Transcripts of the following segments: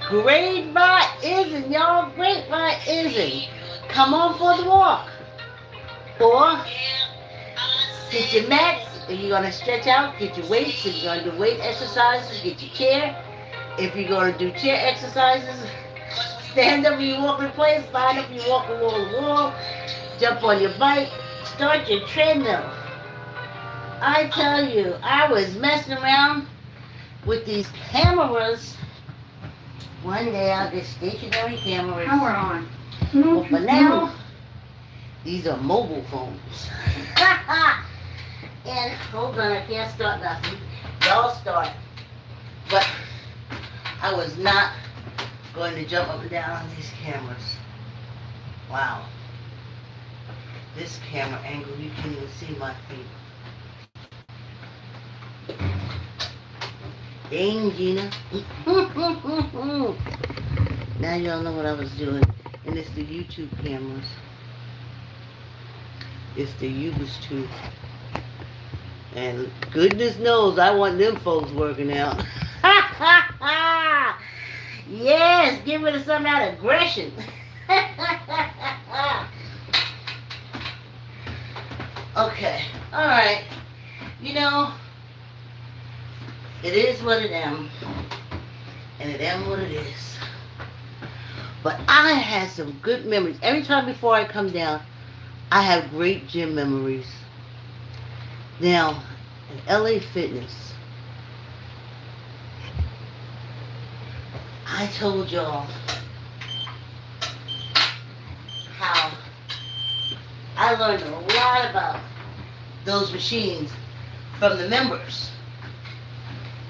Great isn't, y'all. Great isn't. Come on for the walk. Or get your mats. If you're gonna stretch out, get your weights. If you're gonna do weight exercises, get your chair. If you're gonna do chair exercises, stand up when you walk in place, line up when you walk along the wall, jump on your bike, start your treadmill. I tell you, I was messing around with these cameras. One day I'll get stationary cameras. Now we're on. Well, for now, these are mobile phones. And hold on, I can't start nothing. Y'all start. But I was not going to jump up and down on these cameras. Wow. This camera angle, you can't even see my feet. Dang, Gina. Now y'all know what I was doing. And it's the YouTube cameras. It's the Ubers too. And goodness knows I want them folks working out. Yes, get rid of some of that aggression. Okay, alright. You know, it is what it am. And it am what it is. But I had some good memories. Every time before I come down, I have great gym memories. Now, in LA Fitness, I told y'all how I learned a lot about those machines from the members.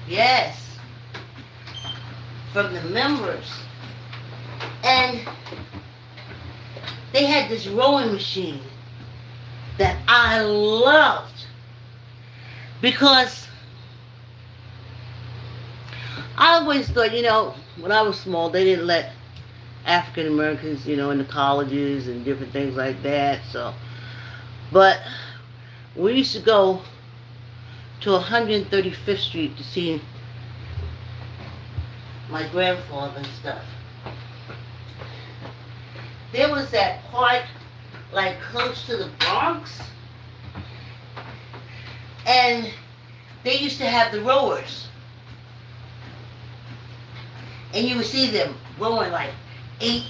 Yes, from the members. And they had this rowing machine that I loved because I always thought, you know, when I was small, they didn't let African Americans, you know, in the colleges and different things like that. So, but we used to go to 135th Street to see my grandfather and stuff. There was that part like close to the Bronx, and they used to have the rowers, and you would see them rowing like 8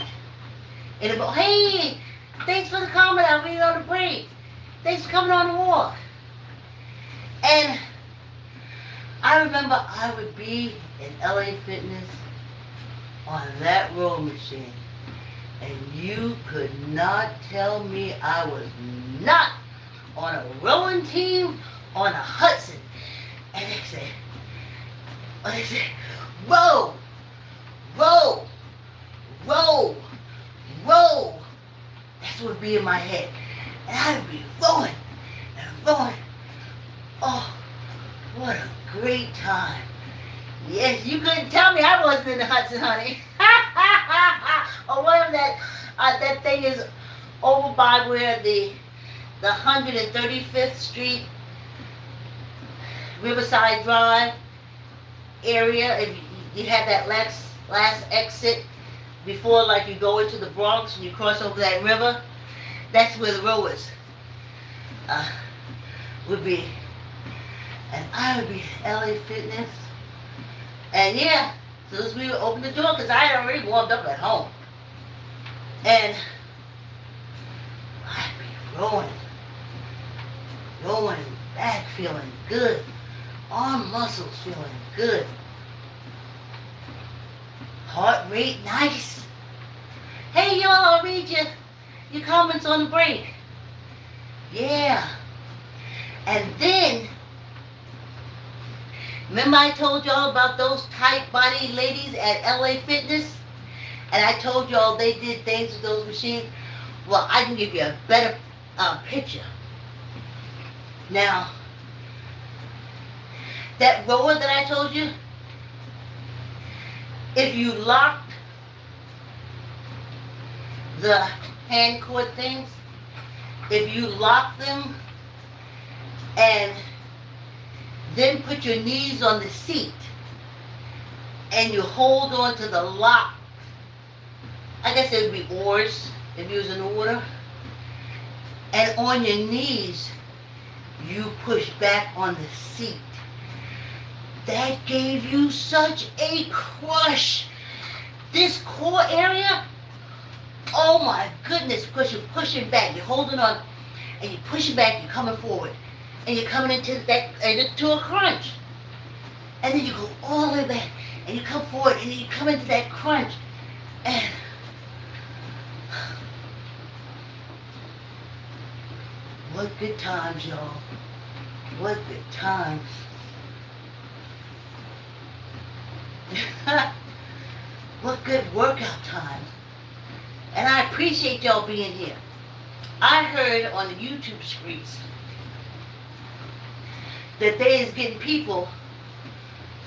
in a boat. Hey, thanks for the comment. I'll be on the break. Thanks for coming on the walk. And I remember I would be in LA Fitness on that rowing machine, and you could not tell me I was not on a rowing team on a Hudson. And they said, row, row, row, row. That's what would be in my head. And I would be rowing and rowing. Oh, what a great time. Yes, you couldn't tell me I wasn't in the Hudson, honey. Or whatever that thing is over by where the 135th Street, Riverside Drive area. If you have that last exit before, like, you go into the Bronx and you cross over that river, that's where the rowers would be. And I would be at LA Fitness. And yeah, as soon as we would open the door, because I had already warmed up at home. And I'd be rolling back, feeling good. Arm muscles feeling good. Heart rate nice. Hey y'all, I'll read your comments on the break. Yeah. And then, remember I told y'all about those tight body ladies at LA Fitness? And I told y'all they did things with those machines? Well, I can give you a better picture. Now, that rower that I told you, if you locked the hand cord things, if you lock them and then put your knees on the seat and you hold on to the lock. I guess it would be oars if you was in the water. And on your knees, you push back on the seat. That gave you such a crush. This core area, oh my goodness, because you're pushing back, you're holding on, and you're pushing back, you're coming forward, and you're coming into a crunch. And then you go all the way back, and you come forward, and then you come into that crunch. And what good times, y'all. What good times. What good workout times. And I appreciate y'all being here. I heard on the YouTube streets that they is getting people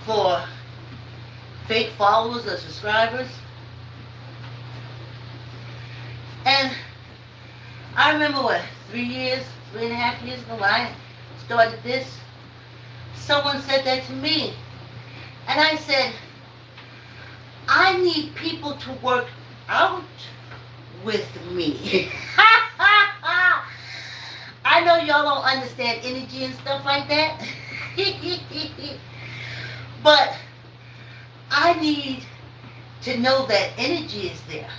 for fake followers or subscribers. And I remember 3.5 years ago when I started this, someone said that to me. And I said, I need people to work out with me. I know y'all don't understand energy and stuff like that. But I need to know that energy is there.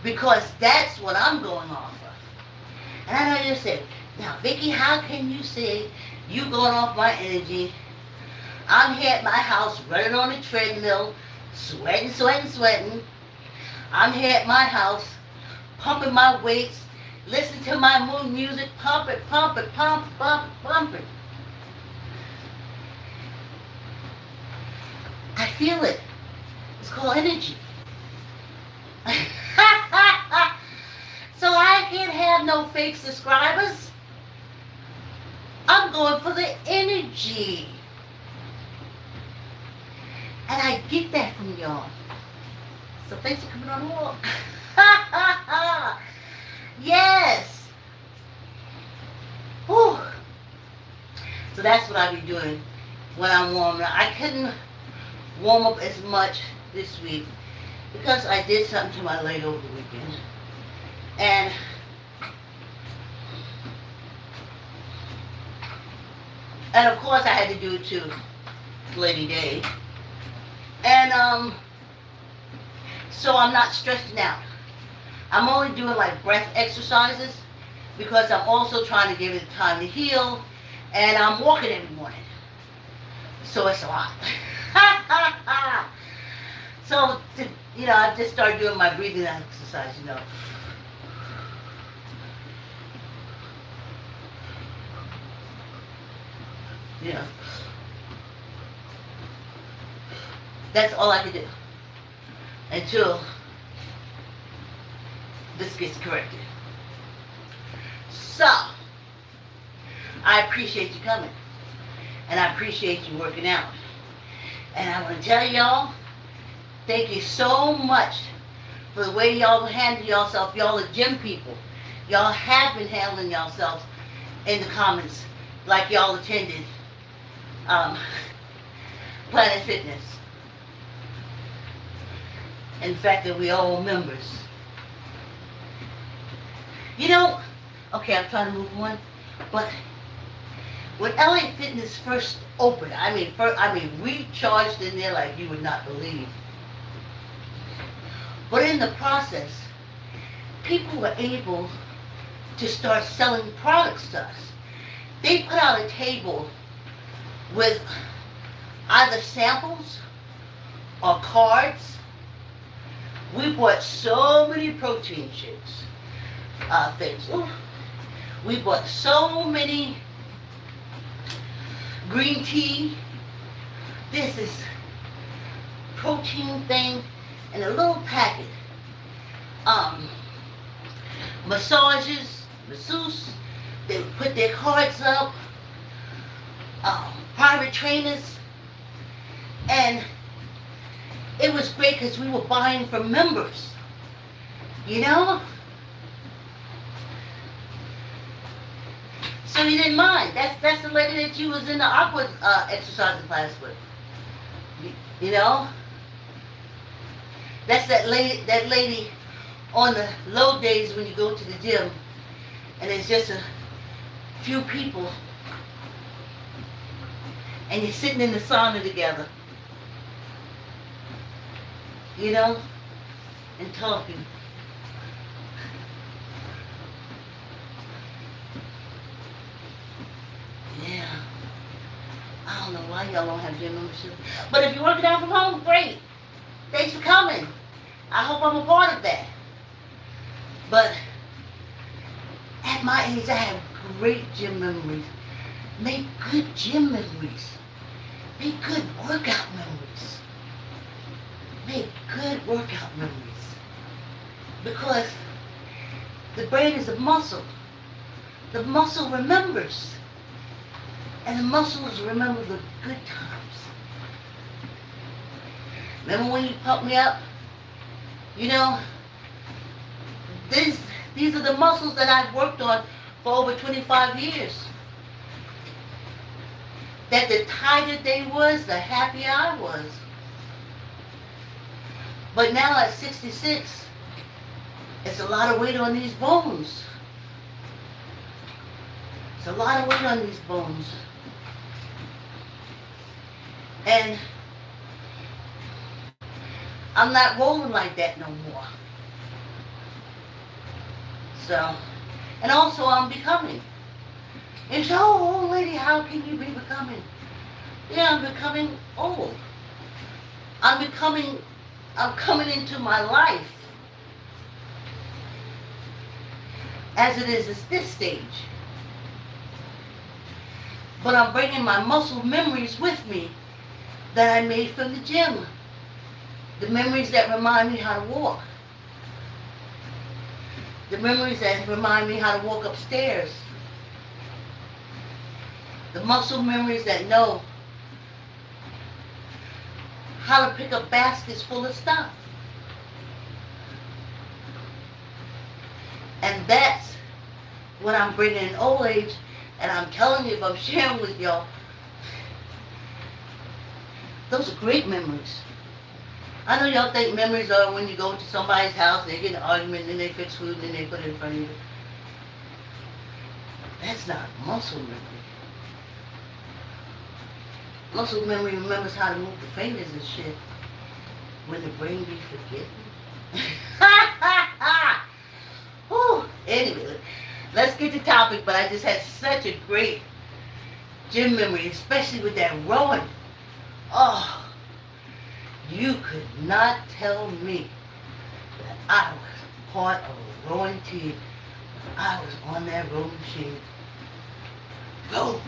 Because that's what I'm going off of. And I know you say, now Vicky, how can you say you going off my energy? I'm here at my house running on the treadmill, sweating. I'm here at my house, pumping my weights, listening to my mood music, pump it. I feel it. It's called energy. So I can't have no fake subscribers. I'm going for the energy. And I get that from y'all. So thanks for coming on the walk. Yes. Whew. So that's what I be doing when I'm warming up. I couldn't warm up as much this week because I did something to my leg over the weekend. And of course I had to do it too, Lady Day. And so I'm not stressing out. I'm only doing like breath exercises because I'm also trying to give it time to heal, and I'm walking every morning. So it's a lot. So I just started doing my breathing exercise, That's all I can do until this gets corrected. So, I appreciate you coming. And I appreciate you working out. And I want to tell y'all, thank you so much for the way y'all handle yourself. Y'all are gym people. Y'all have been handling yourselves in the comments like y'all attended Planet Fitness. In fact, that we all members. Okay, I'm trying to move on, but when LA Fitness first opened, we charged in there like you would not believe. But in the process, people were able to start selling products to us. They put out a table with either samples or cards. We bought so many protein shakes, things. Ooh. We bought so many green tea. This is protein thing in a little packet. Massages, masseuse, they would put their cards up, private trainers, and it was great because we were buying from members, So you didn't mind. That's the lady that you was in the aqua exercise class with, That's that lady on the low days when you go to the gym and it's just a few people and you're sitting in the sauna together, you know, and talking. Yeah. I don't know why y'all don't have gym membership. But if you're working out from home, great. Thanks for coming. I hope I'm a part of that. But at my age, I have great gym memories. Make good gym memories. Make good workout memories. Make good workout memories. Because the brain is a muscle. The muscle remembers. And the muscles remember the good times. Remember when you pumped me up? You know, these are the muscles that I've worked on for over 25 years. That the tighter they was, the happier I was. But now at 66, it's a lot of weight on these bones. It's a lot of weight on these bones. And I'm not rolling like that no more. So, and also I'm becoming. And so, old lady, how can you be becoming? Yeah, I'm becoming old. I'm coming into my life as it is at this stage. But I'm bringing my muscle memories with me that I made from the gym. The memories that remind me how to walk. The memories that remind me how to walk upstairs. The muscle memories that know how to pick up baskets full of stuff. And that's what I'm bringing in old age. And I'm telling you, if I'm sharing with y'all, those are great memories. I know y'all think memories are when you go to somebody's house, they get in an argument, and then they fix food, and then they put it in front of you. That's not muscle memory. Muscle memory remembers how to move the fingers and shit when the brain be forgetting. Whew. Anyway, let's get to topic, but I just had such a great gym memory, especially with that rowing. Oh, you could not tell me that I was part of a rowing team. I was on that rowing machine. Row,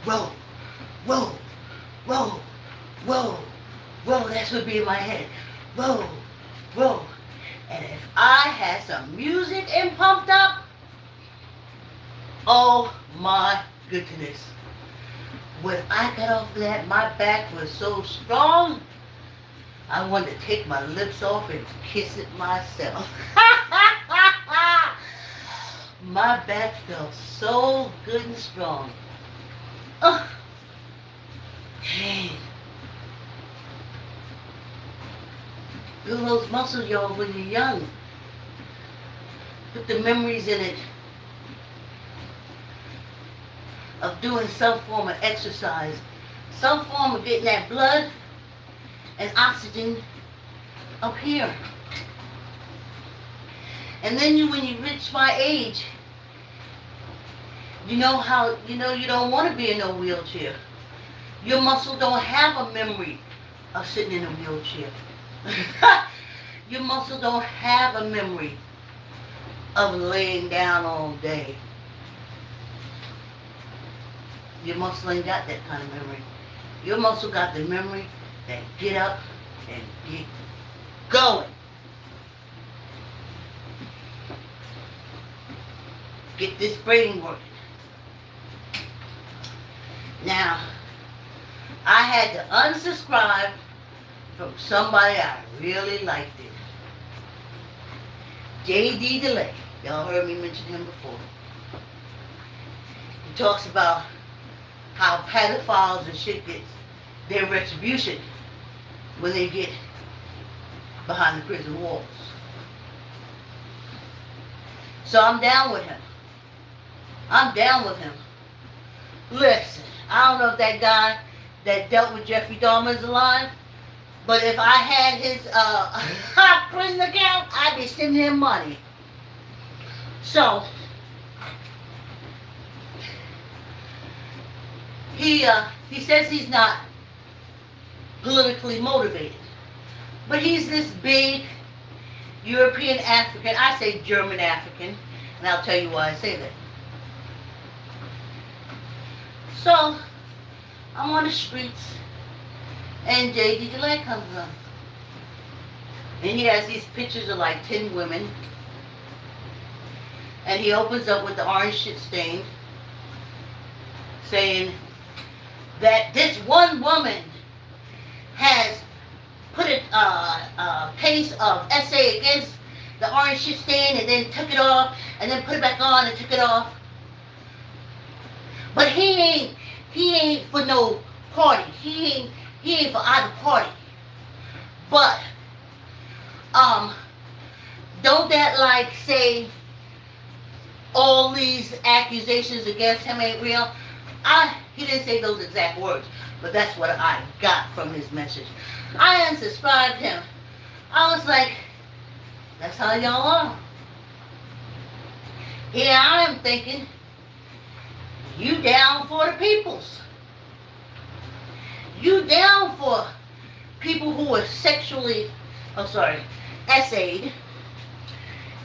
row, row, row, row, row. That's what be in my head. Row, row. And if I had some music and pumped up, oh my goodness. When I got off of that, my back was so strong, I wanted to take my lips off and kiss it myself. My back felt so good and strong. Oh. Hey. Build those muscles, y'all, when you're young. Put the memories in it of doing some form of exercise, some form of getting that blood and oxygen up here. And then when you reach my age, you know you don't want to be in no wheelchair. Your muscle don't have a memory of sitting in a wheelchair. Your muscle don't have a memory of laying down all day. Your muscle ain't got that kind of memory. Your muscle got the memory that get up and get going. Get this brain working. Now, I had to unsubscribe from somebody I really liked it. J.D. DeLay. Y'all heard me mention him before. He talks about how pedophiles and shit get their retribution when they get behind the prison walls. So I'm down with him. I'm down with him. Listen, I don't know if that guy that dealt with Jeffrey Dahmer is alive, but if I had his prison account, I'd be sending him money. So he says he's not politically motivated, but he's this big European African, I say German African, and I'll tell you why I say that. So I'm on the streets, and J.D. DeLay comes on, and he has these pictures of like 10 women, and he opens up with the orange shit stain, saying that this one woman has put a case of essay against the orange shit stain and then took it off and then put it back on and took it off. But he ain't for no party. He ain't for either party. But don't that like say all these accusations against him ain't real? He didn't say those exact words, but that's what I got from his message. I unsubscribed him. I was like, that's how y'all are. Here I am thinking, you down for the peoples. You down for people who are sexually, essayed,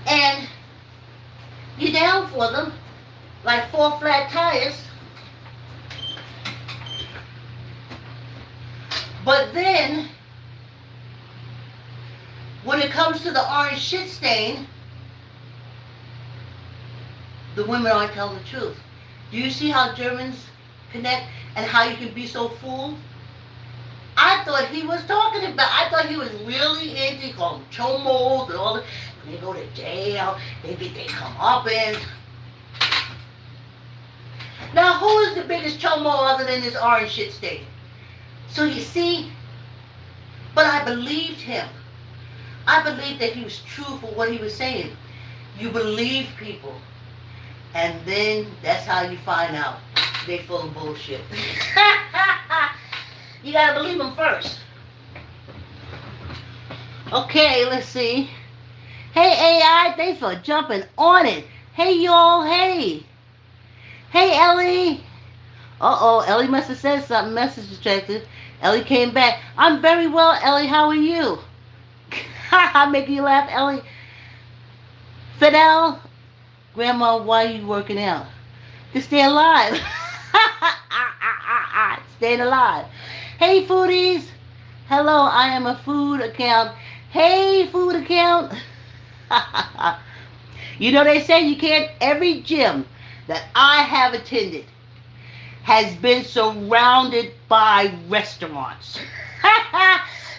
and you down for them like 4 flat tires. But then, when it comes to the orange shit stain, the women aren't telling the truth. Do you see how Germans connect and how you can be so fooled? I thought he was I thought he was really into, called them chomos and all that. When they go to jail, they come up in. Now, who is the biggest chomo other than this orange shit stain? So you see, but I believed him. I believed that he was true for what he was saying. You believe people, and then that's how you find out they full of bullshit. You gotta believe them first. Okay, let's see. Hey AI, thanks for jumping on it. Hey y'all, hey. Hey Ellie. Uh-oh, Ellie must have said something, message detected. Ellie came back. I'm very well, Ellie. How are you? I'm making you laugh, Ellie. Fidel, Grandma, why are you working out? To stay alive. Staying alive. Hey, foodies. Hello, I am a food account. Hey, food account. You know they say you can't, every gym that I have attended has been surrounded by restaurants.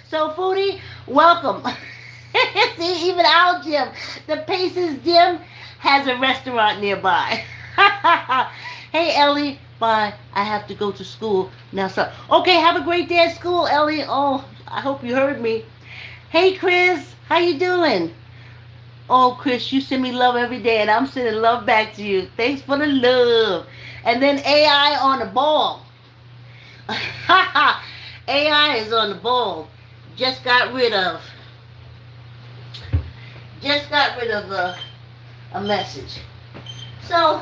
So foodie, welcome. See, even our gym, the Paces gym, has a restaurant nearby. Hey Ellie, bye. I have to go to school now. So, okay, have a great day at school, Ellie. Oh, I hope you heard me. Hey Chris, how you doing? Oh Chris, you send me love every day, and I'm sending love back to you. Thanks for the love. And then AI on the ball. AI is on the ball. Just got rid of a message. So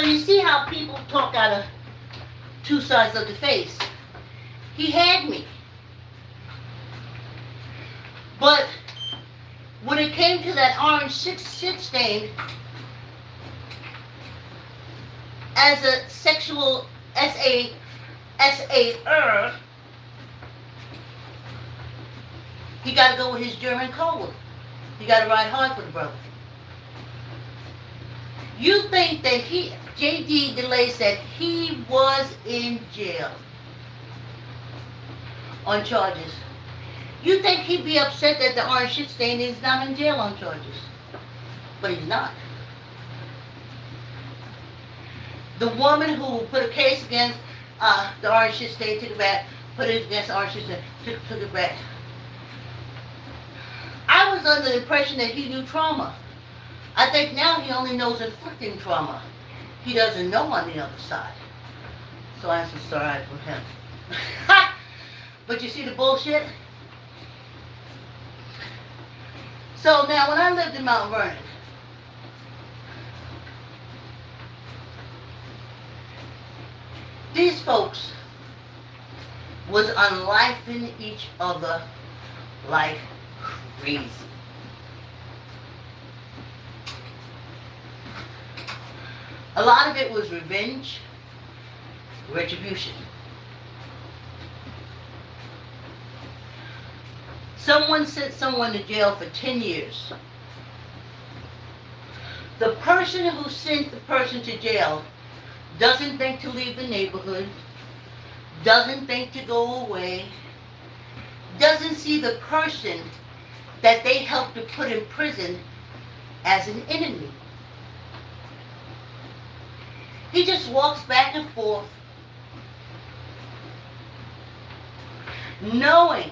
you see how people talk out of 2 sides of the face. He had me. But when it came to that orange shit stain, as a sexual S.A.er, he got to go with his German code. He got to ride hard for the brother. You think that J.D. DeLay said he was in jail on charges. You think he'd be upset that the orange shit stain is not in jail on charges. But he's not. The woman who put a case against the orange shit stayed, took it back, put it against the orange shit, took it back. I was under the impression that he knew trauma. I think now he only knows inflicting trauma. He doesn't know on the other side. So I am sorry for him. But you see the bullshit? So now when I lived in Mount Vernon, these folks was unlifing each other like crazy. A lot of it was revenge, retribution. Someone sent someone to jail for 10 years. The person who sent the person to jail doesn't think to leave the neighborhood, doesn't think to go away, doesn't see the person that they helped to put in prison as an enemy. He just walks back and forth, knowing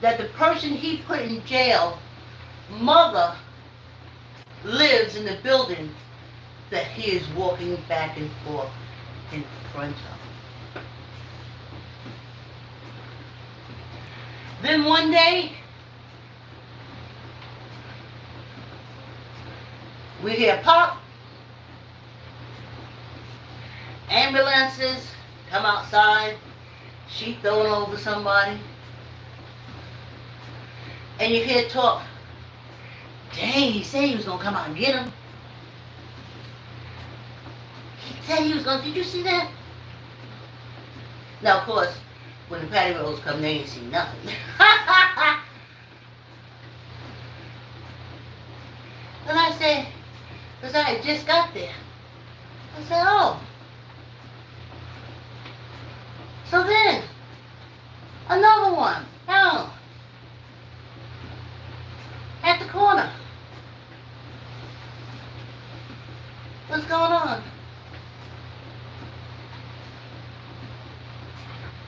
that the person he put in jail, mother, lives in the building that he is walking back and forth in front of. Then one day, we hear pop, ambulances come outside, sheet thrown over somebody, and you hear talk, dang, he said he was going to come out and get him. He said he was going to, did you see that? Now, of course, when the patty rolls come, they ain't see nothing. And I said, because I had just got there, I said, oh. So then, another one, down, at the corner. What's going on?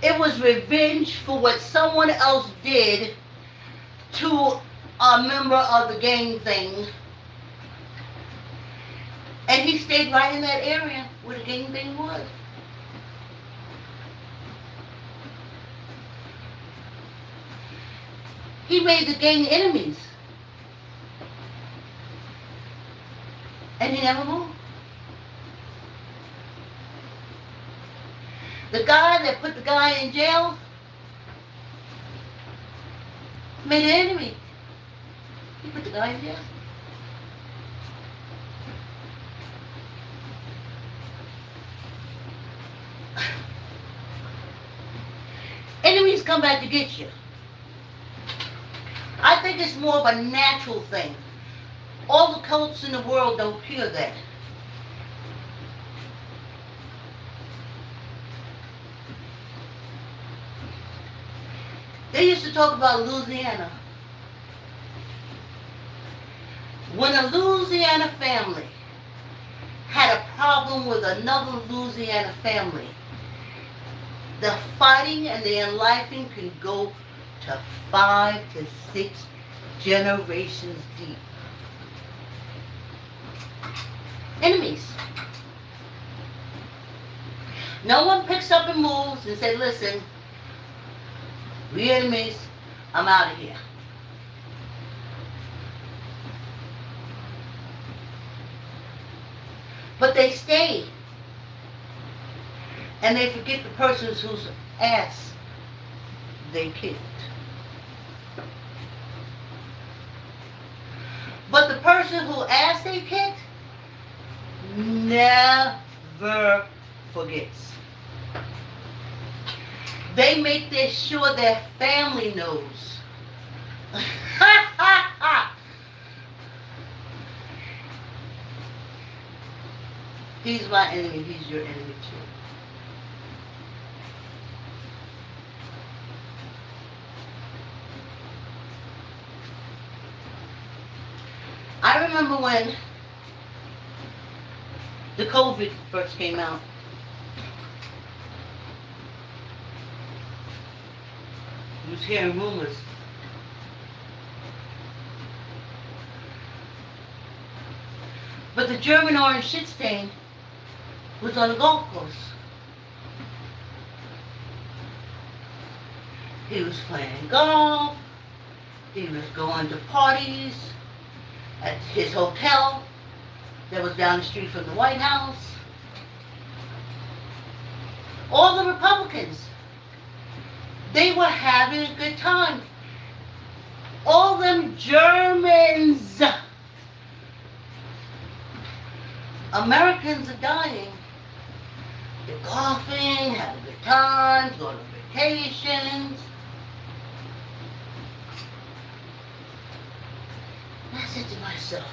It was revenge for what someone else did to a member of the gang thing. And he stayed right in that area where the gang thing was. He made the gang enemies. And he never moved. The guy that put the guy in jail made an enemy. He put the guy in jail. Enemies come back to get you. I think it's more of a natural thing. All the cults in the world don't hear that. They used to talk about Louisiana. When a Louisiana family had a problem with another Louisiana family, the fighting and the enlivening can go to 5 to 6 generations deep. Enemies. No one picks up and moves and says, listen, we enemies, I'm out of here. But they stay. And they forget the persons whose ass they kicked. But the person who ass they kicked never forgets. They make sure their family knows. He's my enemy, he's your enemy too. I remember when the COVID first came out. was hearing rumors. But the German orange shit stain was on the golf course. He was playing golf. He was going to parties at his hotel that was down the street from the White House. All the Republicans, they were having a good time. All them Germans. Americans are dying. They're golfing, having good times, going on vacations. And I said to myself,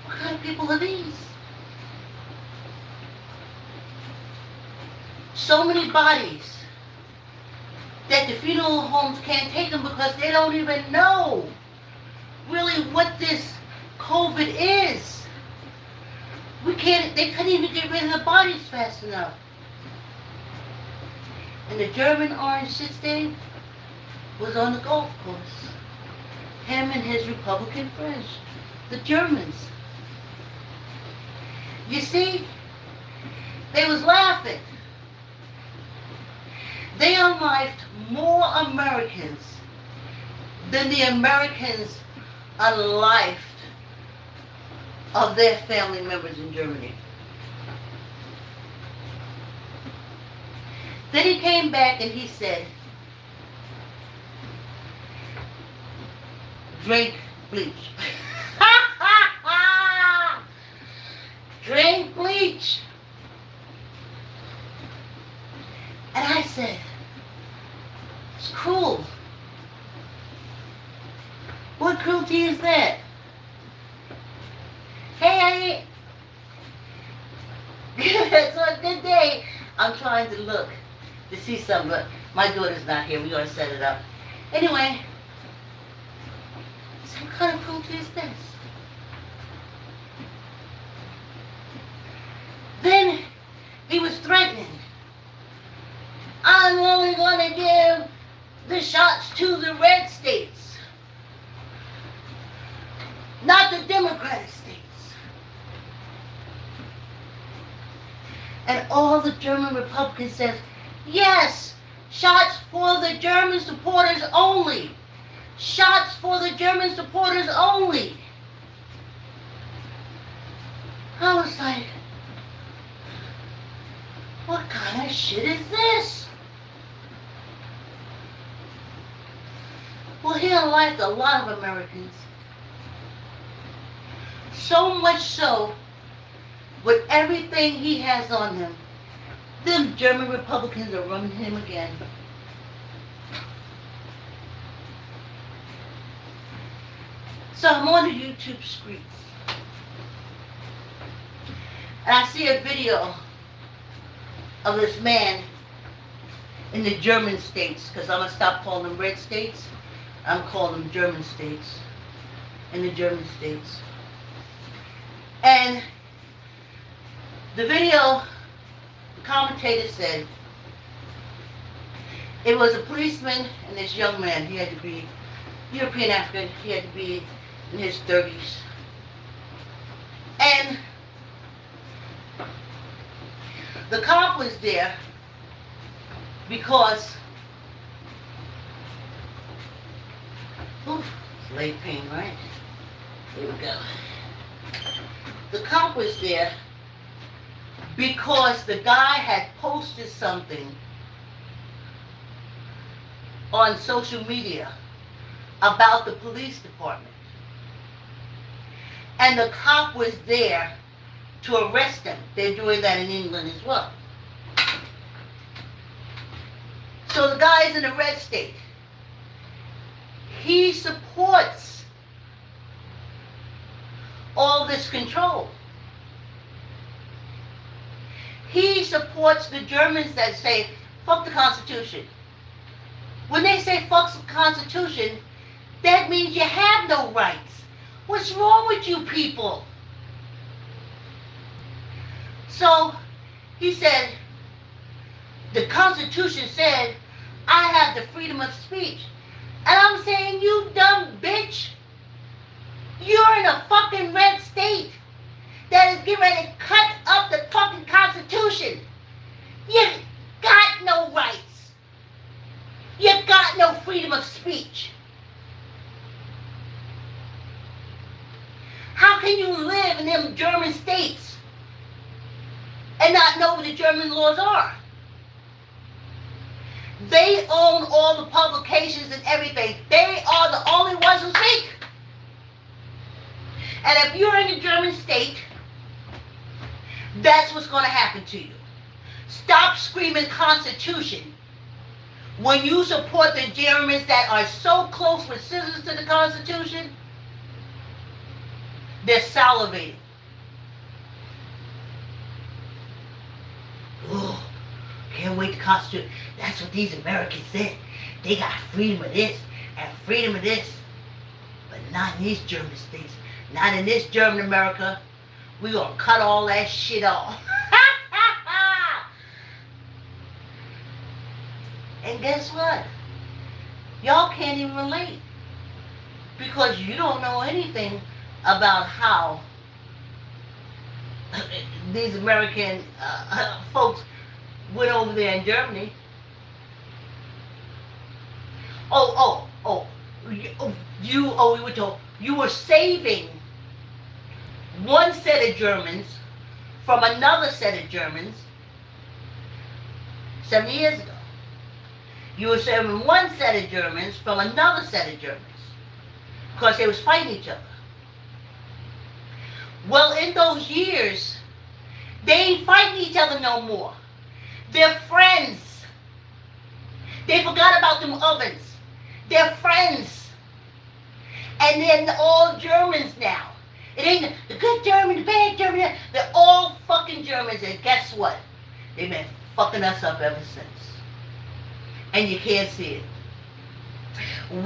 what kind of people are these? So many bodies that the funeral homes can't take them because they don't even know really what this COVID is. They couldn't even get rid of the bodies fast enough. And the German orange shit stain was on the golf course. Him and his Republican friends, the Germans. You see, they was laughing. They unlifed more Americans than the Americans unlifed of their family members in Germany. Then he came back and he said, drink bleach. Drink bleach. And I said, it's cruel. What cruelty is that? Hey, it's a good day. I'm trying to look to see something, but my daughter's not here. We're going to set it up. Anyway, so what kind of cruelty is this? Then he was threatening. I'm only going to give the shots to the red states, not the Democratic states. And all the German Republicans said, yes, shots for the German supporters only. Shots for the German supporters only. I was like, what kind of shit is this? Well, he unlived a lot of Americans. So much so, with everything he has on him, them German Republicans are running him again. So I'm on the YouTube streets, and I see a video of this man in the German states, because I'm going to stop calling them red states. I'm calling them German states. In the German states. And the video, the commentator said, it was a policeman and this young man. He had to be European African. He had to be in his 30s. And the cop was there because, oof, it's leg pain, right? Here we go. The cop was there because the guy had posted something on social media about the police department. And the cop was there to arrest him. They're doing that in England as well. So the guy is in a red state. He supports all this control. He supports the Germans that say, fuck the Constitution. When they say fuck the Constitution, that means you have no rights. What's wrong with you people? So, he said, the Constitution said I have the freedom of speech. And I'm saying, you dumb bitch, you're in a fucking red state that is getting ready to cut up the fucking Constitution. You got no rights. You got no freedom of speech. How can you live in them German states and not know what the German laws are? They own all the publications and everything. They are the only ones who speak. And if you're in a German state, that's what's going to happen to you. Stop screaming Constitution when you support the Germans that are so close with scissors to the Constitution. They're salivating. Oh, can't wait to Constitution. That's what these Americans said. They got freedom of this and freedom of this. But not in these German states. Not in this German America. We're going to cut all that shit off. And guess what? Y'all can't even relate. Because you don't know anything about how these American folks went over there in Germany. We were told you were saving one set of Germans from another set of Germans 70 years ago. You were saving one set of Germans from another set of Germans because they was fighting each other. Well, in those years, they ain't fighting each other no more. They're friends. They forgot about them ovens. They're friends. And they're all Germans now. It ain't the good German, the bad German. They're all fucking Germans. And guess what? They've been fucking us up ever since. And you can't see it.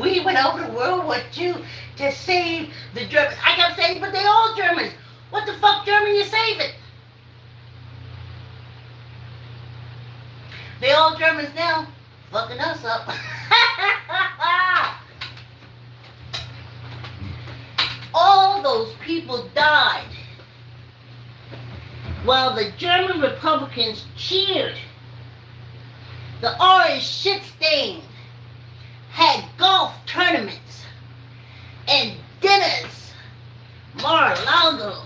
We went over to World War II to save the Germans. I kept saying, but they all Germans. What the fuck German you saving? They all Germans now, fucking us up. All those people died while the German Republicans cheered. The orange shit stain had golf tournaments and dinners, Mar-a-Lago.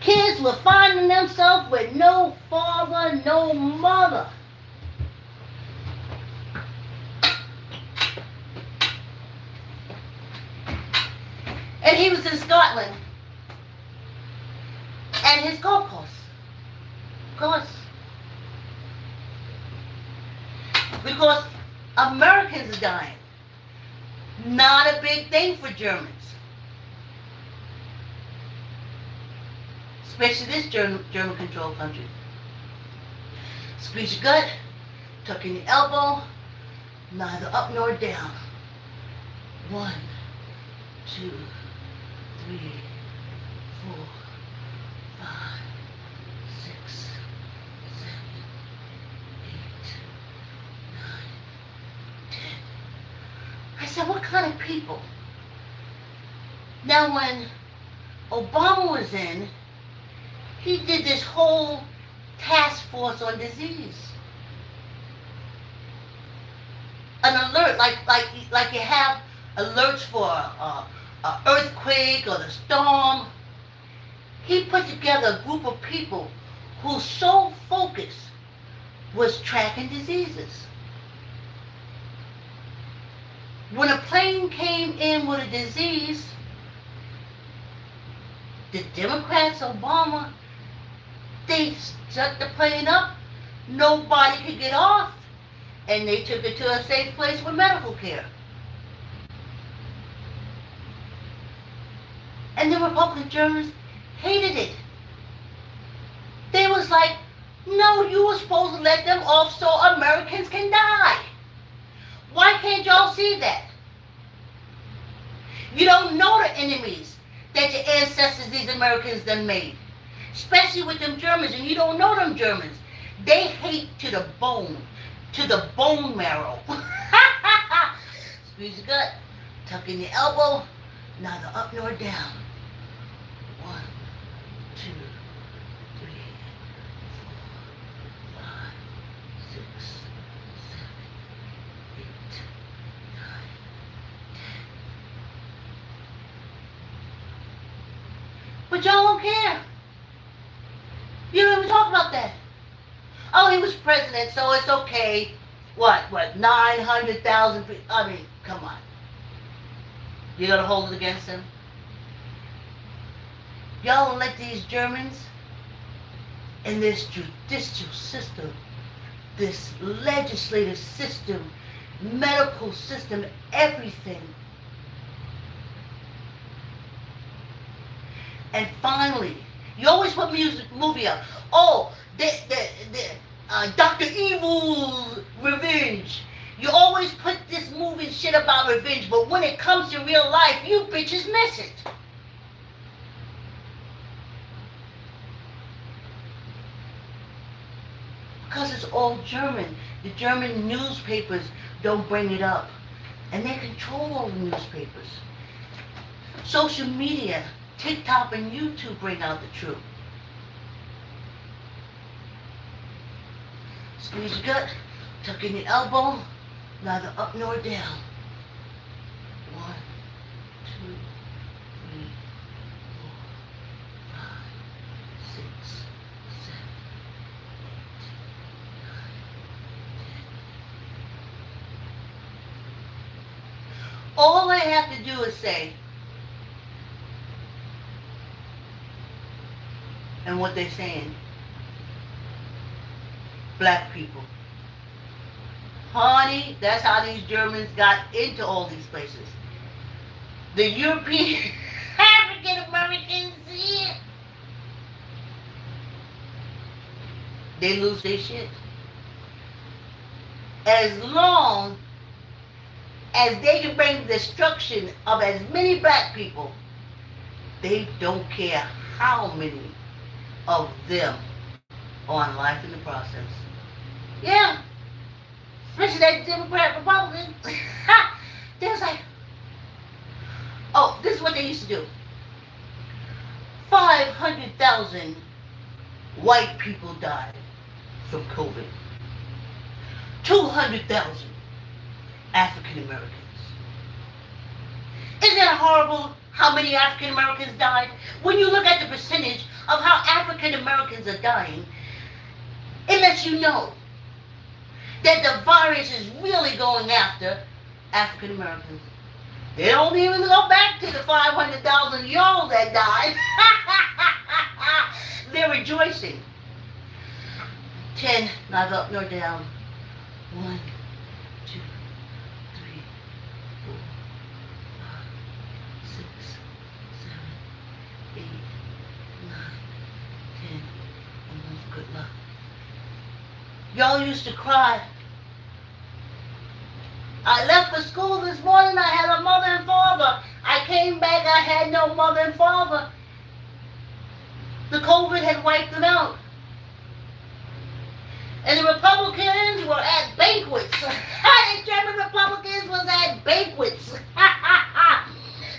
Kids were finding themselves with no father, no mother. And he was in Scotland. And his golf course. Of course. Because Americans are dying. Not a big thing for Germans. Especially this German-controlled country. Squeeze your gut, tuck in your elbow, neither up nor down. 1, 2, 3, 4, 5, 6, 7, 8, 9, 10. I said, what kind of people? Now when Obama was in, he did this whole task force on disease. An alert, like you have alerts for an earthquake or the storm. He put together a group of people whose sole focus was tracking diseases. When a plane came in with a disease, the Democrats, Obama, they shut the plane up, nobody could get off, and they took it to a safe place with medical care. And the Republican Germans hated it. They was like, no, you were supposed to let them off so Americans can die. Why can't y'all see that? You don't know the enemies that your ancestors, these Americans, done made. Especially with them Germans, and you don't know them Germans. They hate to the bone marrow. Squeeze your gut, tuck in your elbow, neither up nor down. 1, 2, 3, 4, 5, 6, 7, 8, 9, 10. But y'all don't care. You don't even talk about that. Oh, he was president, so it's okay. What, 900,000 people? I mean, come on. You're going to hold it against him? Y'all don't let these Germans in this judicial system, this legislative system, medical system, everything. And finally, you always put movie up. Oh, Dr. Evil's revenge. You always put this movie shit about revenge, but when it comes to real life, you bitches miss it. Because it's all German. The German newspapers don't bring it up. And they control all the newspapers. Social media, TikTok and YouTube bring out the truth. Squeeze your gut, tuck in your elbow, neither up nor down. 1, 2, 3, 4, 5, 6, 7, 8, 9, 10. All I have to do is say, and what they're saying, black people. Honey, that's how these Germans got into all these places. The European African Americans, yeah, they lose their shit. As long as they can bring destruction of as many black people, they don't care how many of them are on life in the process. Yeah. Especially that Democrat Republican. They was like, oh, this is what they used to do. 500,000 white people died from COVID. 200,000 African Americans. Isn't that horrible how many African Americans died? When you look at the percentage of how African Americans are dying, it lets you know that the virus is really going after African Americans. They don't even go back to the 500,000 y'all that died. They're rejoicing. 10, neither up nor down. 1, 2, 3, 4, 5, 6, 7, 8, 9, 10, and one for good luck. Y'all used to cry. I left for school this morning, I had a mother and father. I came back, I had no mother and father. The COVID had wiped them out. And the Republicans were at banquets. The German Republicans was at banquets.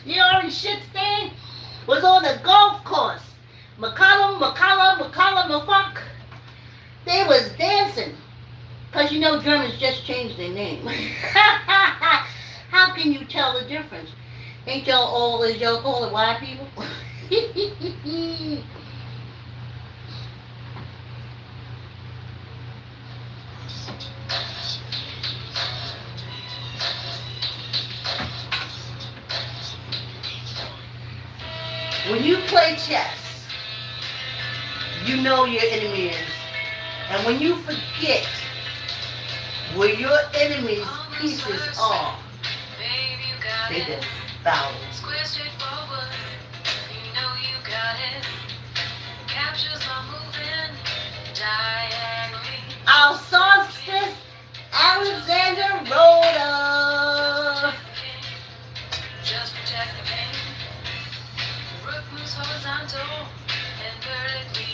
The orange shit stand was on the golf course. McCollum, fuck. They was dancing. Because you know Germans just changed their name. How can you tell the difference? Ain't y'all all as y'all call it white people? When you play chess, you know your enemy is. And when you forget where your enemy's pieces are, they devour it. Our songstress, Alexander Rhoda. Just protect the pain. Root moves horizontal and vertically.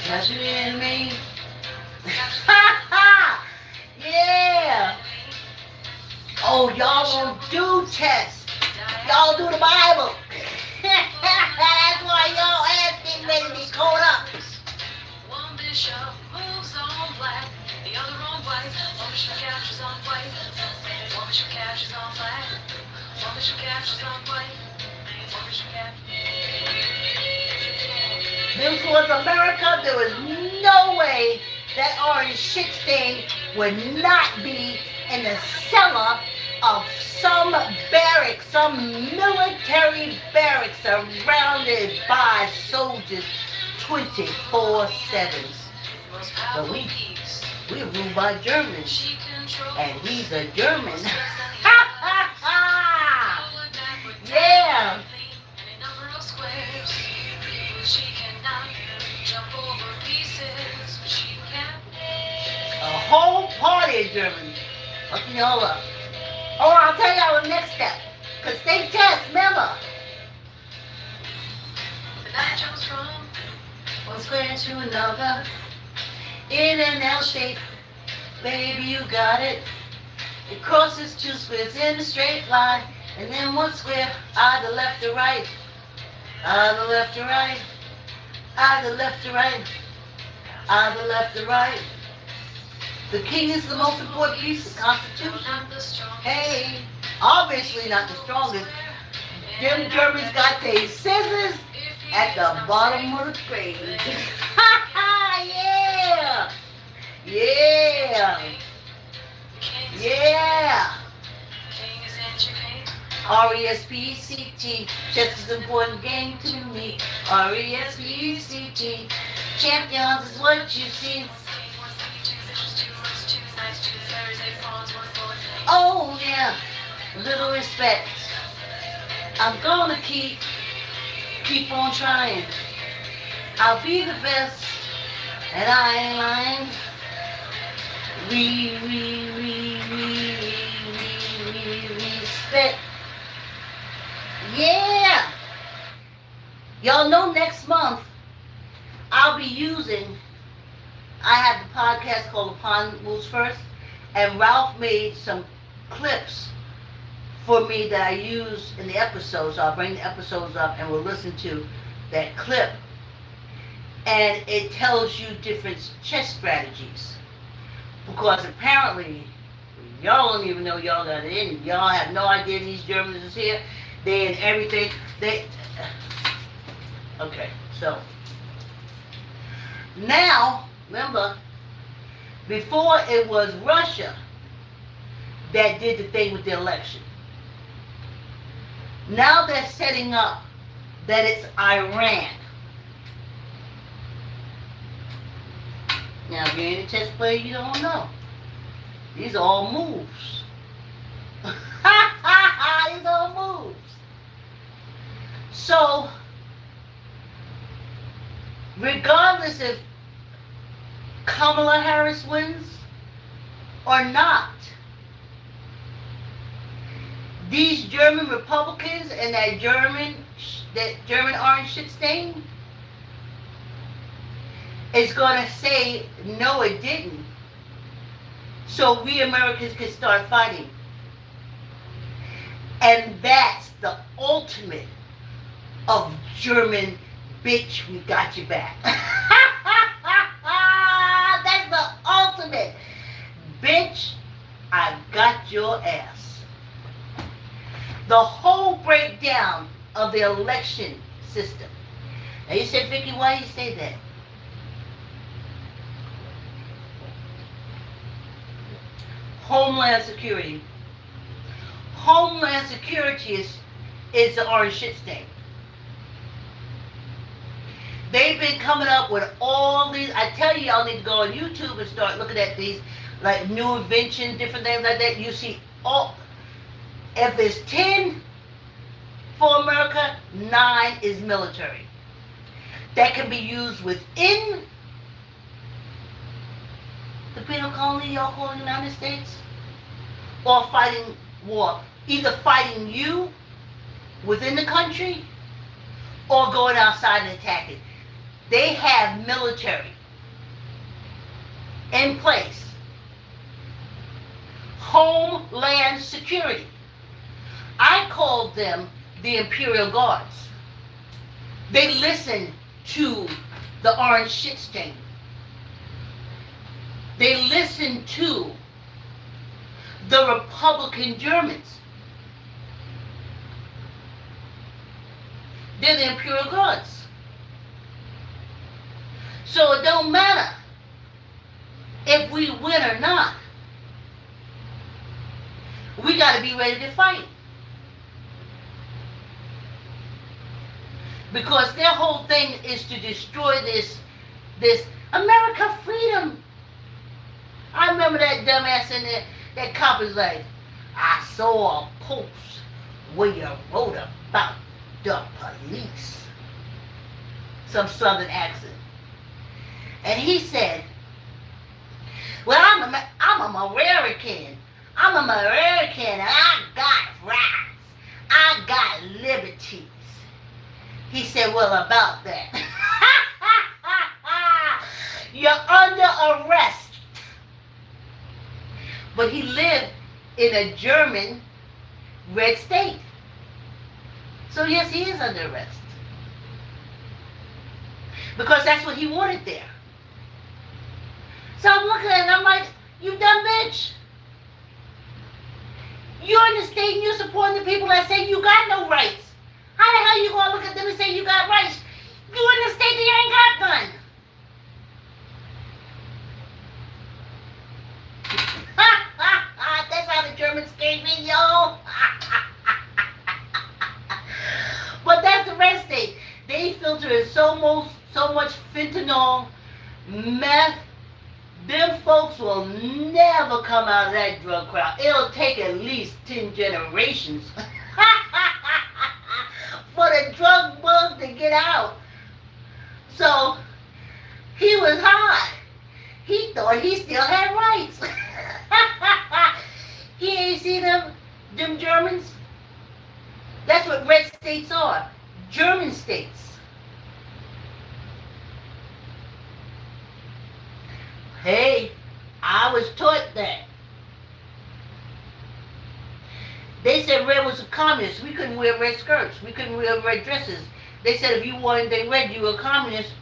Capture the enemy. Yeah. Oh, y'all don't do tests. Y'all do the Bible. That's why y'all ass getting ready to be caught up. One bishop moves on black, the other on white. One bishop captures on white. One bishop captures on black. One bishop captures on white. One bishop captures. This was America. There was no way that orange shit stain would not be in the cellar of some barracks, some military barracks surrounded by soldiers 24/7. But we ruled by Germans, and he's a German. Yeah. A whole party of Germans fucking y'all up. Oh, I'll tell y'all the next step. Because they test, remember. The night jumps from one square to another. In an L shape. Baby, you got it. It crosses two squares in a straight line. And then one square, either left or right. Either left or right. Either left or right. Either left or right. The king is the most important piece of the Constitution. Hey, obviously not the strongest. Them Germans got their scissors at the bottom of the page. Yeah! Yeah! Yeah! R-E-S-P-E-C-T, chess is an important game to me. R-E-S-P-E-C-T, champions is what you see. Oh yeah, little respect. I'm gonna keep on trying. I'll be the best, and I ain't lying. Respect. Yeah. Y'all know next month I'll be using. I have the podcast called Upon Moves First, and Ralph made some clips for me that I use in the episodes. So I'll bring the episodes up and we'll listen to that clip. And it tells you different chess strategies. Because apparently, y'all don't even know y'all got it in. Y'all have no idea these Germans is here. They and everything. Okay, so. Now, remember, before it was Russia that did the thing with the election. Now they're setting up that it's Iran. Now, if you ain't a chess player, you don't know. These are all moves. These are all moves. So, regardless if Kamala Harris wins or not, these German Republicans and that German orange shit stain is going to say, no, it didn't. So we Americans can start fighting. And that's the ultimate of German bitch, we got you back. That's the ultimate. Bitch, I got your ass. The whole breakdown of the election system. Now you said, Vicky, why do you say that? Homeland Security. Homeland Security is the orange shit stain. They've been coming up with all these. I tell you, y'all need to go on YouTube and start looking at these, like new inventions, different things like that. You see all. If it's 10 for America, 9 is military. That can be used within the penal colony y'all call the United States, or fighting war. Either fighting you within the country, or going outside and attacking. They have military in place. Homeland Security. I called them the Imperial Guards. They listen to the orange shit stain. They listen to the Republican Germans. They're the Imperial Guards. So it don't matter if we win or not. We got to be ready to fight. Because their whole thing is to destroy this America freedom. I remember that dumbass in there, that cop is like, I saw a post where you wrote about the police. Some southern accent. And he said, well, I'm an American. I'm an American and I got rights. I got liberties. He said, well, about that. You're under arrest. But he lived in a German red state. So yes, he is under arrest. Because that's what he wanted there. So I'm looking at him, I'm like, you dumb bitch. You're in the state and you're supporting the people that say you got no rights. How the hell you gonna look at them and say you got rights? You in the state that you ain't got none. That's how the Germans came in, y'all. But that's the red state. They filter in so much fentanyl, meth. Them folks will never come out of that drug crowd. It'll take at least 10 generations for the drug bug to get out. So he was high. He thought he still had rights. He ain't see them Germans. That's what red states are. German states. Hey, I was taught that. They said red was a communist. We couldn't wear red skirts. We couldn't wear red dresses. They said if you wore anything red, you were a communist.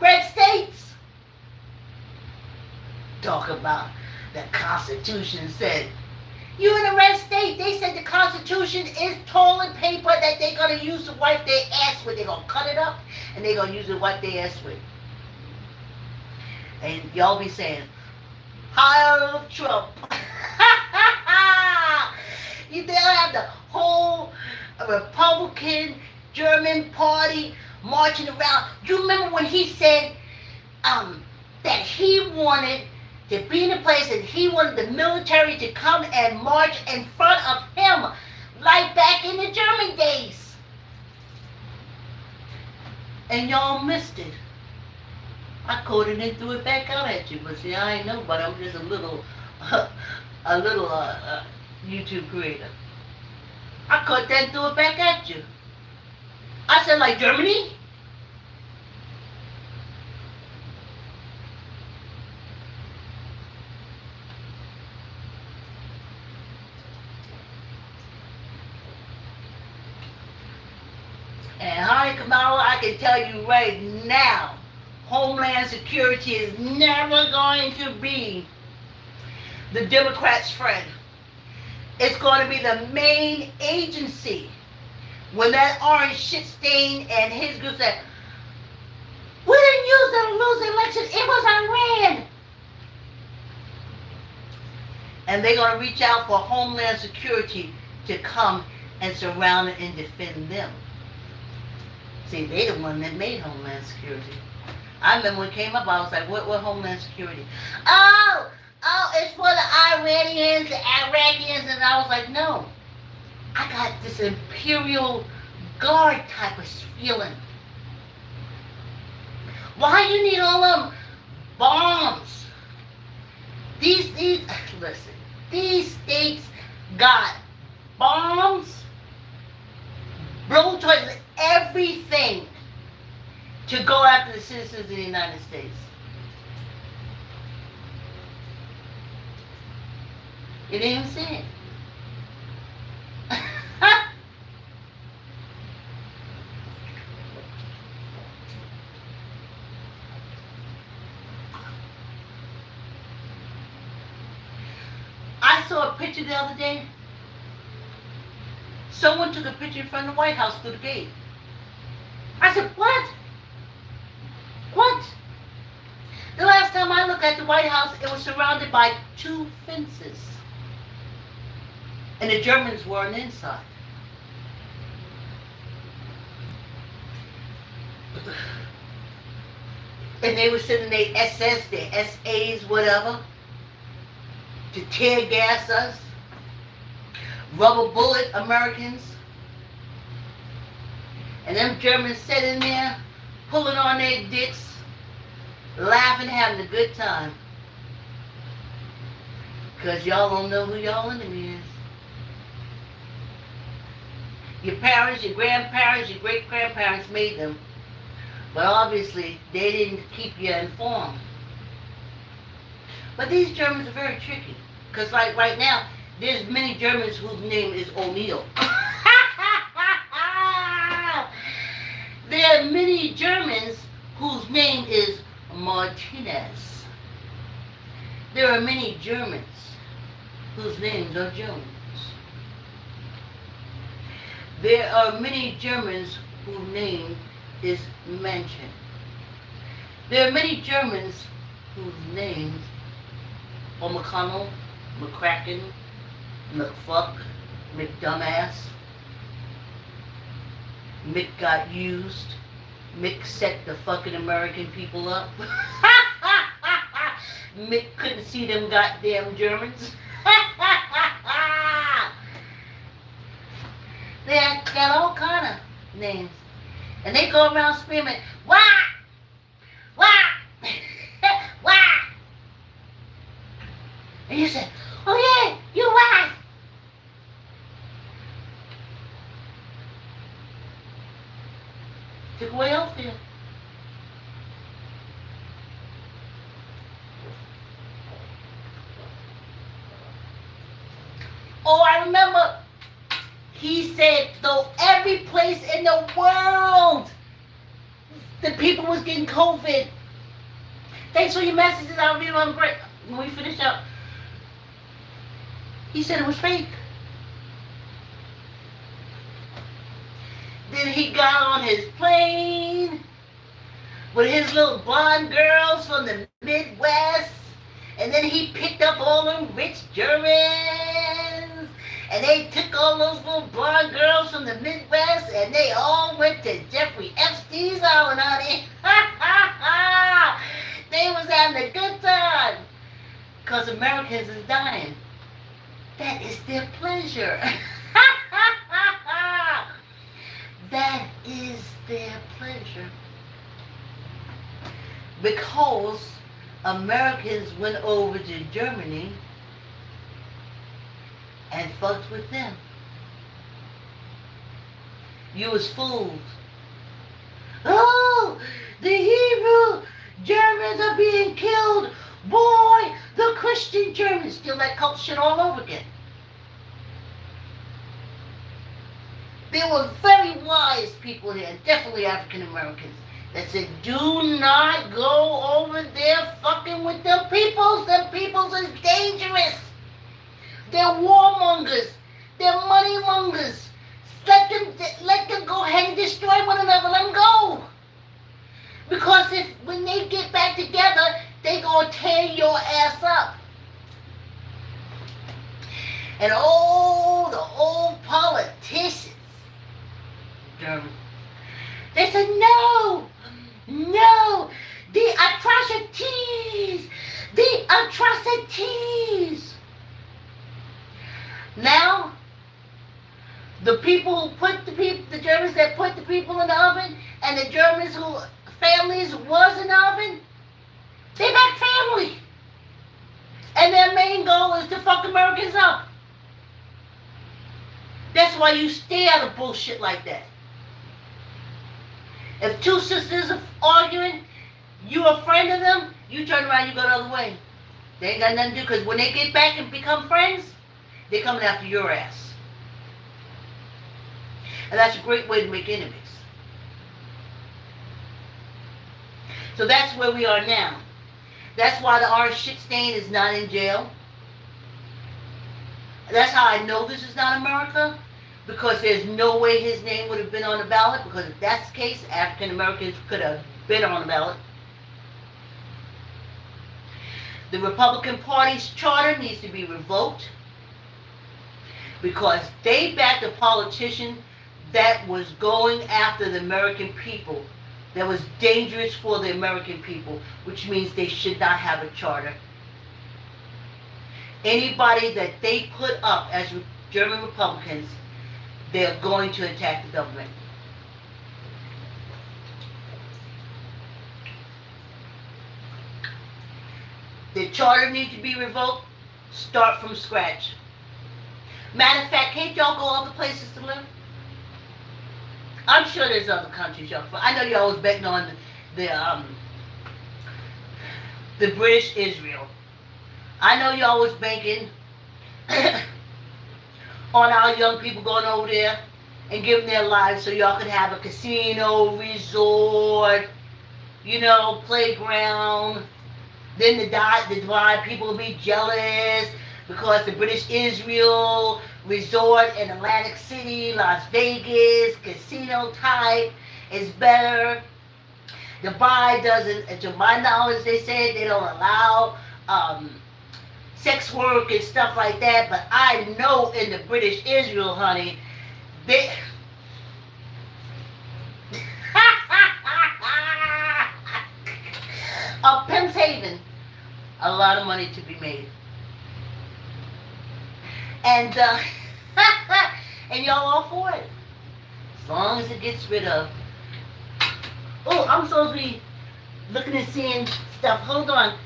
Red states. Talk about the Constitution said. You in a red state, they said the Constitution is toilet paper that they're going to use to wipe their ass with. They're going to cut it up and they're going to use it to wipe their ass with. And y'all be saying, Heil Trump. They'll have the whole Republican German party marching around. You remember when he said that he wanted to be in a place and he wanted the military to come and march in front of him, like back in the German days. And y'all missed it. I caught it and threw it back out at you, but see, I ain't nobody. I'm just a little YouTube creator. I caught that and threw it back at you. I said, like Germany? And hi, Kamala, I can tell you right now, Homeland Security is never going to be the Democrats' friend. It's going to be the main agency. When that orange shit stain and his group said, we didn't use it to lose the election, it was Iran. And they're going to reach out for Homeland Security to come and surround and defend them. See, they the one that made Homeland Security. I remember when it came up, I was like, what Homeland Security? Oh, it's for the Iranians, the Iraqis, and I was like, no. I got this Imperial Guard type of feeling. Why you need all them bombs? Listen, these states got bombs, blowtorches, everything to go after the citizens of the United States. You didn't even see it. I saw a picture the other day. Someone took a picture in front of the White House through the gate. I said, what? What? The last time I looked at the White House, it was surrounded by 2 fences. And the Germans were on the inside. And they were sending their SS, their SAs, whatever, to tear gas us, rubber bullet Americans. And them Germans sitting there, pulling on their dicks, laughing, having a good time. Because y'all don't know who y'all enemy is. Your parents, your grandparents, your great-grandparents made them. But obviously, they didn't keep you informed. But these Germans are very tricky. Because like right now, there's many Germans whose name is O'Neill. There are many Germans whose name is Martinez. There are many Germans whose names are Jones. There are many Germans whose name is Manchin. There are many Germans whose names are McConnell, McCracken, McFuck, McDumbass. Mick got used. Mick set the fucking American people up. Mick couldn't see them goddamn Germans. They got all kind of names. And they go around screaming, wah! Wah! Wah! And you say, oh yeah, you wah! Took away healthcare. Oh, I remember he said, though every place in the world the people was getting COVID. Thanks for your messages. I'll read on break when we finish up. He said it was fake. Then he got on his plane with his little blonde girls from the Midwest, and then he picked up all them rich Germans, and they took all those little blonde girls from the Midwest, and they all went to Jeffrey Epstein's island, honey. They was having a good time, because Americans is dying. That is their pleasure. That is their pleasure. Because Americans went over to Germany and fucked with them. You was fooled. Oh, the Hebrew Germans are being killed. Boy, the Christian Germans. Still that cult shit all over again. There were very wise people here, definitely African Americans, that said, do not go over there fucking with them peoples. Them peoples is dangerous. They're warmongers. They're money mongers. Let them go ahead and destroy one another. Let them go. Because when they get back together, they gonna tear your ass up. And all the old politicians, they said, no, the atrocities. Now, the people who put the Germans that put the people in the oven, and the Germans who families was in the oven, they back family. And their main goal is to fuck Americans up. That's why you stay out of bullshit like that. If two sisters are arguing, you a friend of them, you turn around, you go the other way. They ain't got nothing to do, because when they get back and become friends, they're coming after your ass. And that's a great way to make enemies. So that's where we are now. That's why the arse shit stain is not in jail. That's how I know this is not America, because there's no way his name would have been on the ballot, because if that's the case, African Americans could have been on the ballot. The Republican Party's charter needs to be revoked, because they backed a politician that was going after the American people, that was dangerous for the American people, which means they should not have a charter. Anybody that they put up as German Republicans, they're going to attack the government. The charter needs to be revoked. Start from scratch. Matter of fact, can't y'all go other places to live? I'm sure there's other countries y'all. I know y'all was betting on the British Israel. I know y'all was banking on our young people going over there and giving their lives so y'all could have a casino, resort, playground. Then the divide, people will be jealous because the British Israel resort in Atlantic City, Las Vegas, casino type is better. Dubai doesn't, to my knowledge, they said they don't allow sex work and stuff like that, but I know in the British Israel, honey, they... a Pimp's Haven, a lot of money to be made. And, and y'all all for it. As long as it gets rid of. Oh, I'm supposed to be looking and seeing stuff. Hold on.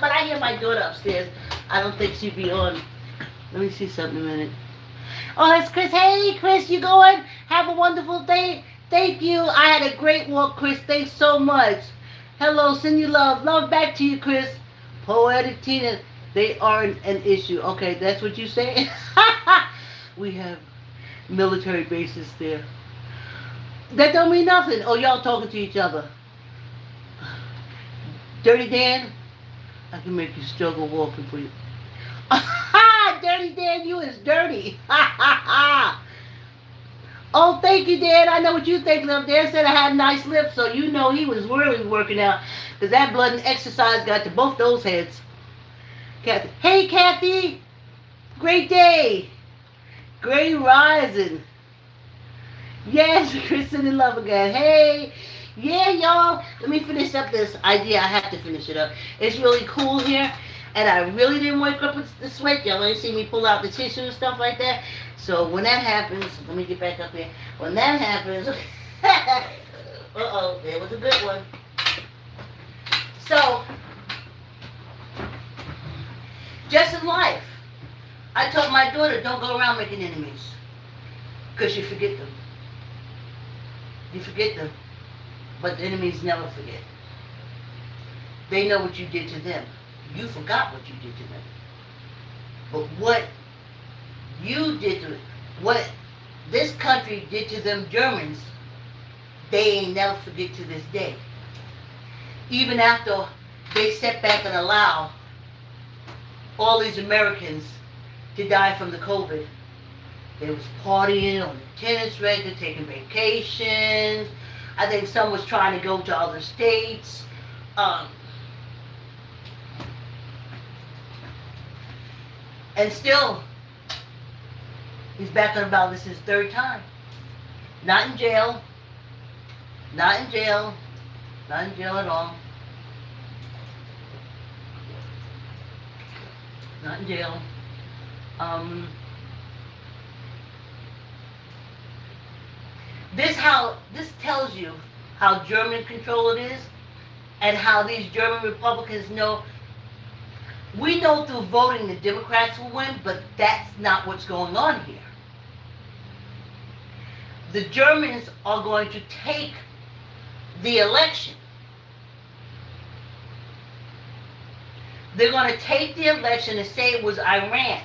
But I hear my daughter upstairs. I don't think she'd be on. Let me see something a minute. Oh, that's Chris. Hey, Chris, you going? Have a wonderful day. Thank you. I had a great walk, Chris. Thanks so much. Hello, send you love. Love back to you, Chris. Poetic Tina. They aren't an issue. Okay, that's what you say? We have military bases there. That don't mean nothing. Oh, y'all talking to each other. Dirty Dan, I can make you struggle walking for you. Dirty Dan, you is dirty. Oh, thank you, Dan. I know what you're thinking of. Dan said I had nice lips, so you know he was really working out. Because that blood and exercise got to both those heads. Kathy. Hey, Kathy. Great day. Great rising. Yes, Kristen in love again. Hey. Yeah, y'all. Let me finish up this idea. I have to finish it up. It's really cool here. And I really didn't wake up with the sweat. Y'all ain't see me pull out the tissue and stuff like that. So when that happens, let me get back up here. When that happens, uh-oh, there was a good one. So, just in life, I told my daughter, don't go around making enemies. Because you forget them. You forget them. But the enemies never forget. They know what you did to them. You forgot what you did to them. But what you did to, what this country did to them Germans, they ain't never forget to this day. Even after they set back and allow all these Americans to die from the COVID, they was partying on the tennis record, taking vacations. I think some was trying to go to other states. And still, he's back on about this his third time. Not in jail. Not in jail. Not in jail at all. Not in jail. This tells you how German control it is, and how these German Republicans know. We know through voting the Democrats will win, but that's not what's going on here. The Germans are going to take the election. They're going to take the election and say it was Iran.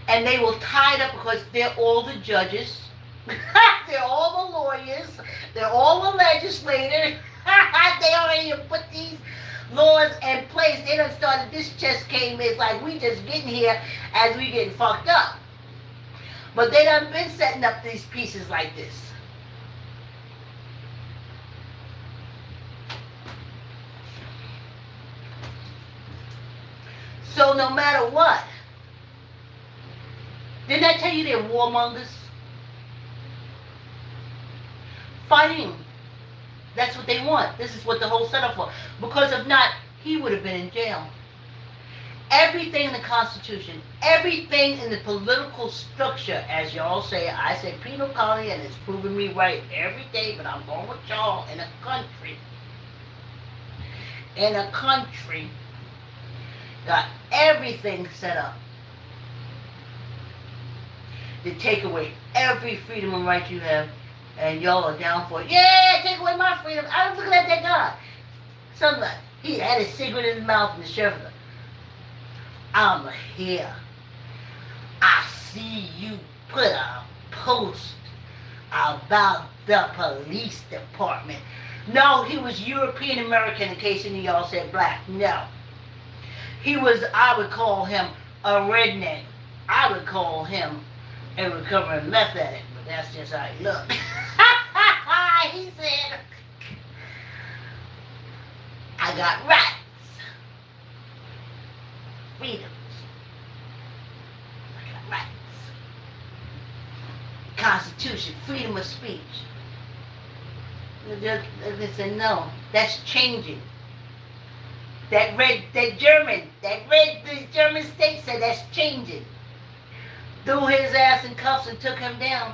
And they will tie it up because they're all the judges. They're all the lawyers. They're all the legislators. They already put these laws in place. They done started this chess game. It's like we just getting here as we getting fucked up. But they done been setting up these pieces like this. So no matter what, didn't I tell you they're warmongers? Fighting. That's what they want. This is what the whole setup for. Because if not, he would have been in jail. Everything in the Constitution, everything in the political structure, as y'all say, I say penal colony, and it's proving me right every day, but I'm going with y'all in a country. In a country, got everything set up to take away every freedom and right you have, and y'all are down for it. Yeah, take away my freedom. I was looking at that guy. Something like, he had a cigarette in his mouth, and the sheriff was like, I'm here. I see you put a post about the police department. No, he was European American, in case any of y'all said black. No. He was, I would call him a redneck. I would call him a recovering meth addict, but that's just how he looked. He said, I got rights. Freedoms. I got rights. Constitution, freedom of speech. They said, no, that's changing. The German state said that's changing. Threw his ass in cuffs and took him down.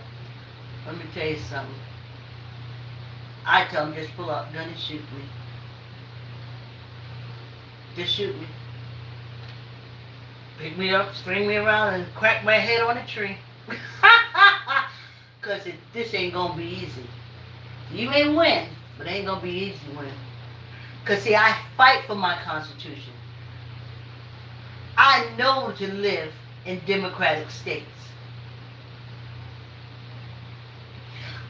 Let me tell you something. I tell him, just pull out a gun and shoot me. Just shoot me. Pick me up, string me around, and crack my head on a tree. Because this ain't going to be easy. You may win, but it ain't going to be easy to win. Because, see, I fight for my Constitution. I know to live in democratic states.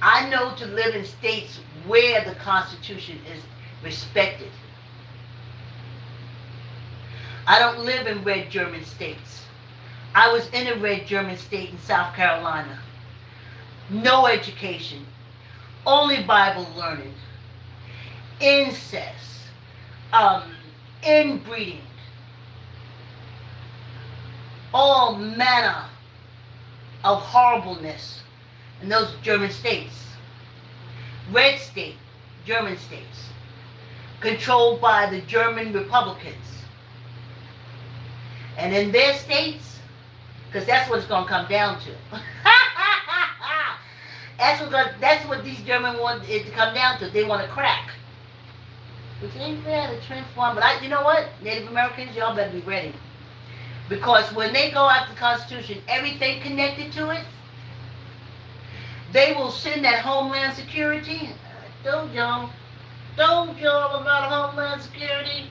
I know to live in states where the Constitution is respected. I don't live in red German states. I was in a red German state in South Carolina. No education. Only Bible learning. Incest. Inbreeding. All manner of horribleness in those German states. Red state, German states. Controlled by the German Republicans. And in their states, because that's what it's going to come down to. That's what these Germans want it to come down to. They want to crack. Which ain't fair to transform. But you know what? Native Americans, y'all better be ready. Because when they go after the Constitution, everything connected to it, they will send that Homeland Security. Told y'all about Homeland Security.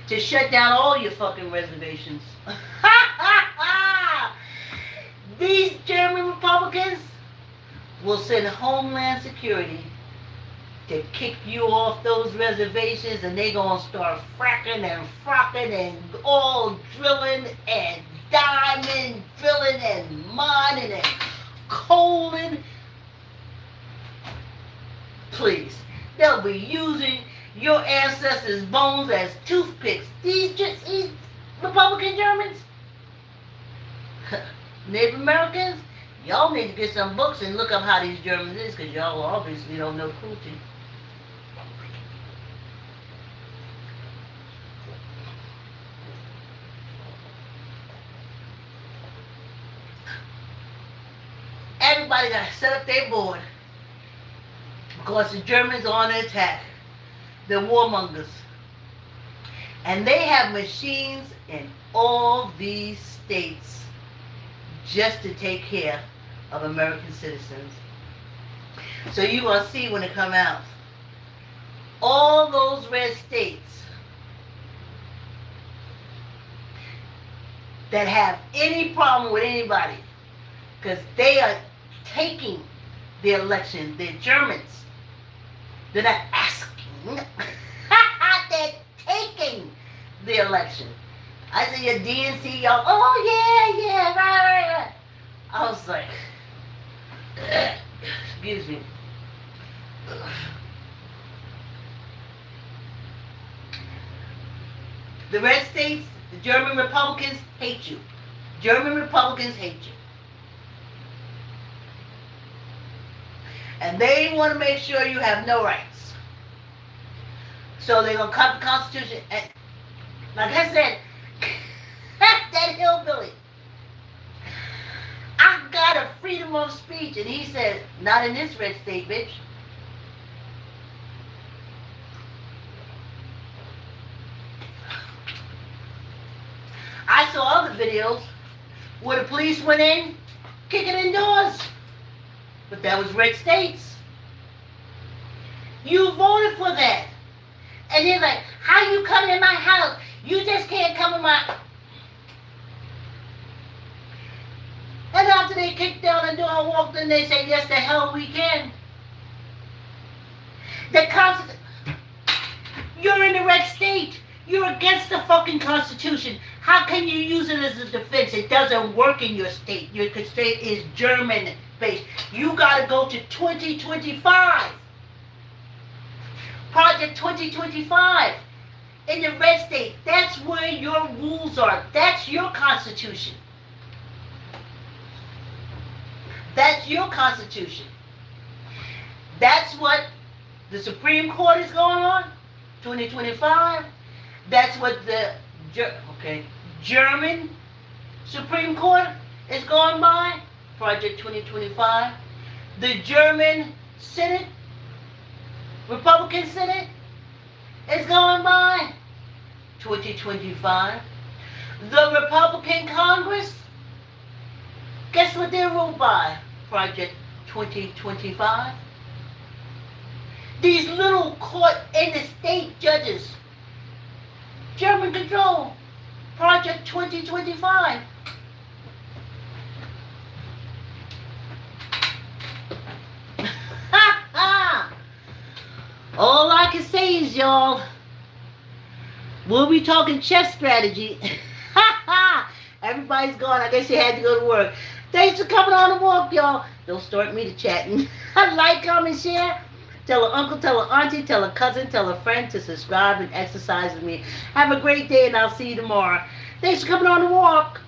To shut down all your fucking reservations. These German Republicans will send Homeland Security to kick you off those reservations, and they gonna start fracking and frocking and all drilling and diamond drilling and mining and coaling. Please, they'll be using your ancestors' bones as toothpicks. These Republican Germans, Native Americans, y'all need to get some books and look up how these Germans is, because y'all obviously don't know cruelty. Everybody got to set up their board, because the Germans are on the attack. The warmongers. And they have machines in all these states just to take care of American citizens. So you're going to see when it come out. All those red states that have any problem with anybody, because they are taking the election. They're Germans. They're not asking. They're taking the election. I see your DNC, y'all, oh yeah, right. I was like, excuse me. The red states, the German Republicans hate you. German Republicans hate you. And they want to make sure you have no rights. So they're going to cut the Constitution. And like I said, that hillbilly, I got a freedom of speech. And he said, not in this red state, bitch. I saw other videos where the police went in, kicking in doors. But that was red states. You voted for that. And they're like, how you coming in my house? You just can't come in my... And after they kicked down the door and walked in, they say, yes, the hell we can. The Constitution... You're in the red state. You're against the fucking Constitution. How can you use it as a defense? It doesn't work in your state. Your state is German-based. You got to go to 2025. Project 2025. In the red state. That's where your rules are. That's your Constitution. That's your Constitution. That's what the Supreme Court is going on. 2025. That's what the German Supreme Court is going by, Project 2025. The German Senate, Republican Senate, is going by, 2025. The Republican Congress, guess what they're ruled by, Project 2025. These little court and the state judges, German control, Project 2025. All I can say is, y'all, we'll be talking chess strategy. Everybody's gone. I guess you had to go to work. Thanks for coming on the walk, y'all. Don't start me to chatting. Like, comment, share. Tell an uncle, tell an auntie, tell a cousin, tell a friend to subscribe and exercise with me. Have a great day, and I'll see you tomorrow. Thanks for coming on the walk.